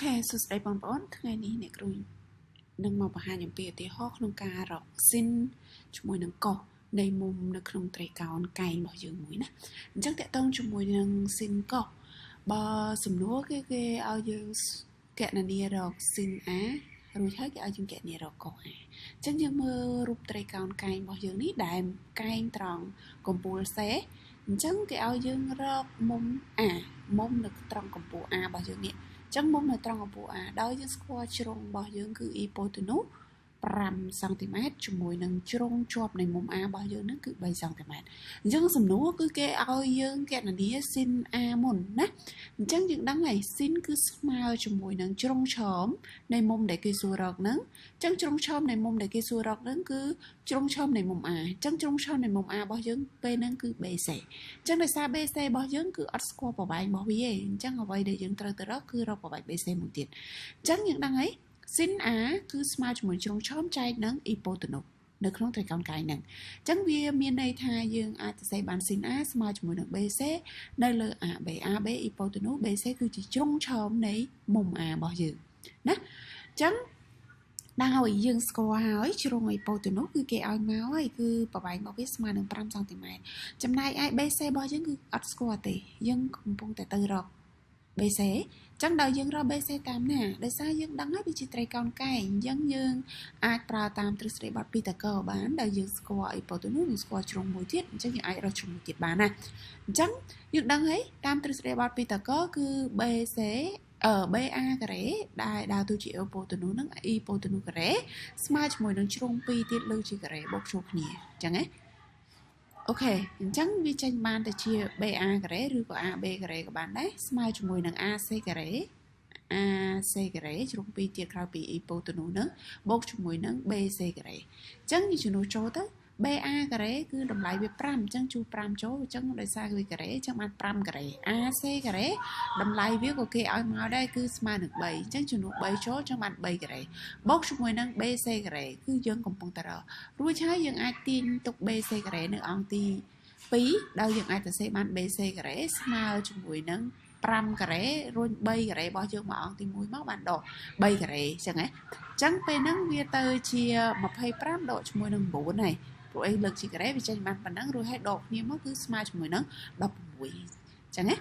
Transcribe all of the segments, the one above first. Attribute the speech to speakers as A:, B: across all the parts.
A: Ok, soស្ដីបងប្អូនថ្ងៃនេះអ្នកគ្រូនឹងមកបង្ហាញអំពីឧទាហរណ៍ក្នុងការរកស៊ីនជាមួយនឹងកោះនៃមុំនៅក្នុងត្រីកោណកែងរបស់យើងមួយណាអញ្ចឹងតកតងជាមួយនឹងស៊ីនកោះបើសំណួរគេឲ្យយើងកណនារកស៊ីន A រួចហើយគេឲ្យយើងកណនារកកោះ A អញ្ចឹងយើងមើលរូបត្រីកោណកែងរបស់យើងនេះដែលកែងត្រង់កំពូល C អញ្ចឹងគេឲ្យយើងរកមុំ A មុំនៅត្រង់កំពូល A របស់យើងនេះចឹងមុំនៅត្រង់កំពូល A ដោយយើងស្គាល់ជ្រុងរបស់យើងគឺ hypotenuse 5 សង់ទីម៉ែត្រជាមួយនឹងជ្រុងជាប់នៃមុំ A របស់យើងនឹងគឺ3សង់ទីម៉ែត្រអញ្ចឹងសំណួរគឺគេឲ្យយើងកណនាស៊ីន A មុនណាអញ្ចឹងយើងដឹងហើយស៊ីនគឺស្មើជាមួយនឹងជ្រុងឆោមនៃមុំដែលគេសួររកហ្នឹងអញ្ចឹងជ្រុងឆោមនៃមុំដែលគេសួររកហ្នឹងគឺជ្រុងឆោមនៃមុំ A អញ្ចឹងជ្រុងឆោមនៃមុំ A របស់យើងពេលហ្នឹងគឺ BC អញ្ចឹងដោយសារ BC របស់យើងគឺអត់ស្គាល់ប្រវែងរបស់វាទេអញ្ចឹងអ្វីដែលយើងត្រូវទៅរកគឺរកប្រវែង BC មួយទៀតអញ្ចឹងយើងដឹងហើយស៊ីន A គឺស្មើជាមួយជ្រុងឆោមចែកនឹង hypotenuse នៅក្នុងត្រីកោណកែងហ្នឹងអញ្ចឹងវាមានន័យថាយើងអាចសរសេរបានស៊ីន A ស្មើជាមួយនឹង BC នៅលើ AB AB hypotenuse BC គឺជាជ្រុងឆោមនៃមុំ A របស់យើងណាអញ្ចឹងដោយយើងស្គាល់ហើយជ្រុង hypotenuse គឺគេឲ្យមកហើយគឺប្រវែងរបស់វាស្មើនឹង5សង់ទីម៉ែត្រចំណែកឯ BC របស់យើងគឺអត់ស្គាល់ទេយើងកំពុងតែទៅរក BC ចឹងដល់យើងរក BC តាមណាដោយសារយើងដឹងហើយវាជាត្រីកោណកែងអញ្ចឹងយើងអាចប្រើតាមទ្រឹស្ដីបទពីតាកោបានដែលយើងស្គាល់ hypotenuse និងស្គាល់ជ្រុងមួយទៀតអញ្ចឹងយើងអាចរកជ្រុងមួយទៀតបានណាអញ្ចឹងយើងដឹងហើយតាមទ្រឹស្ដីបទពីតាកោគឺ BC BA ការ៉េដែលដើរតួជា hypotenuse នឹង hypotenuse ការ៉េស្មើជាមួយនឹងជ្រុង2ទៀតលើជាការ៉េបូកចូលគ្នាអញ្ចឹងណាអូខេអញ្ចឹងវាចេញបានទៅជា BA ការ៉េឬក៏ AB ការ៉េក៏បានដែរស្មើជាមួយនឹង AC ការ៉េ AC ការ៉េជ្រុង2ទៀតក្រៅពី hypotenuse ហ្នឹងបូកជាមួយនឹង BC ការ៉េអញ្ចឹងយើងជំនួសចូលទៅ BA ការ៉េគឺតម្លៃវា5អញ្ចឹងជួ5ចូលអញ្ចឹងដោយសារវាការ៉េអញ្ចឹងបាន5ការ៉េ AC ការ៉េតម្លៃវាក៏គេឲ្យមកដែរគឺស្មើនឹង3អញ្ចឹងជំនួស3ចូលអញ្ចឹងបាន3ការ៉េបូកជាមួយនឹង BC ការ៉េគឺយើងកំពុងតែរករួចហើយយើងអាចទាញទុក BC ការ៉េនៅអង្គទី2ដោយយើងអាចសរសេរបាន BC ការ៉េស្មើជាមួយនឹង5ការ៉េរួច3ការ៉េរបស់យើងមកអង្គទី1មកបានដក3ការ៉េអញ្ចឹងណាអញ្ចឹងពេលហ្នឹងវាទៅជា25ដកជាមួយនឹង9ហើយព្រោះអីលើកជាការ៉េវាចេញបានប៉ុណ្ណឹងរួចហើយដកគ្នាមកគឺស្មើជាមួយនឹង16អញ្ចឹងណា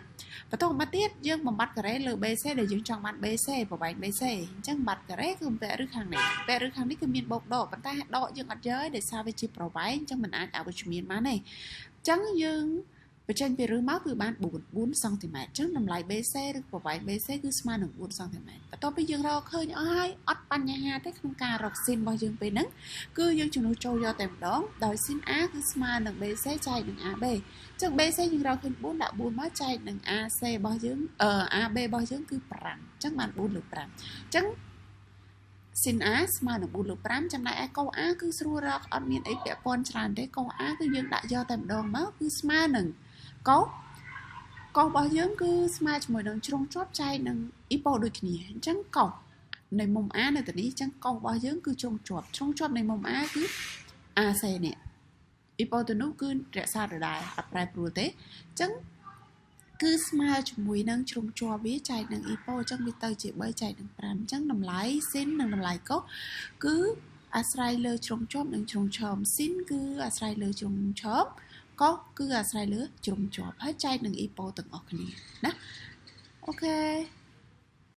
A: បន្តមកទៀតយើងបំបត្តិការ៉េលើ BC ដែលយើងចង់បាន BC ប្រវែង BC អញ្ចឹងបំបត្តិការ៉េគឺបំពាក់ឬខាងនេះបំពាក់ឬខាងនេះគឺមានបូកដកប៉ុន្តែដកយើងអត់យកទេដោយសារវាជាប្រវែងអញ្ចឹងមិនអាចអវិជ្ជមានបានទេអញ្ចឹងយើងបញ្ចេញពីឬមកគឺបាន4សង់ទីម៉ែត្រអញ្ចឹងតម្លៃ BC ឬប្រវែង BC គឺស្មើនឹង4សង់ទីម៉ែត្របន្ទាប់ពីយើងរកឃើញអស់ហើយអត់បញ្ហាទេក្នុងការរកស៊ីនរបស់យើងពេលហ្នឹងគឺយើងជំនួសចូលយកតែម្ដងដោយស៊ីន A គឺស្មើនឹង BC ចែកនឹង AB អញ្ចឹង BC យើងរកឃើញ4ដាក់4មកចែកនឹង AC របស់យើងAB របស់យើងគឺ5អញ្ចឹងបាន4លើ5អញ្ចឹងស៊ីន A ស្មើនឹង4លើ5ចំណែកឯកោ A គឺស្រួលរកអត់មានអីពាក់ព័ន្ធច្រើនទេកោ A គឺយើងដាក់យកតែម្ដងមកគឺស្មើនឹងកោរបស់យើងគឺស្មើជាមួយនឹងជ្រុងជាប់ចែកនឹងអ៊ីប៉ូដូចគ្នាអញ្ចឹងកោនៃមុំ A នៅទីនេះអញ្ចឹងកោរបស់យើងគឺជ្រុងជាប់នៃមុំ A គឺ AC នេះអ៊ីប៉ូទៅនោះគឺរក្សាដដែលអត់ប្រែប្រួលទេអញ្ចឹងគឺស្មើជាមួយនឹងជ្រុងជាប់វាចែកនឹងអ៊ីប៉ូអញ្ចឹងវាទៅជា3ចែកនឹង5អញ្ចឹងតម្លៃស៊ីននិងតម្លៃកោគឺអាស្រ័យលើជ្រុងជាប់និងជ្រុងឆោមស៊ីនគឺអាស្រ័យលើជ្រុងឆោមកោគឺអាស្រ័យលើជ្រុងជាប់ហើយចែកនឹងអ៊ីប៉ូទាំងអស់គ្នាណាអូខេ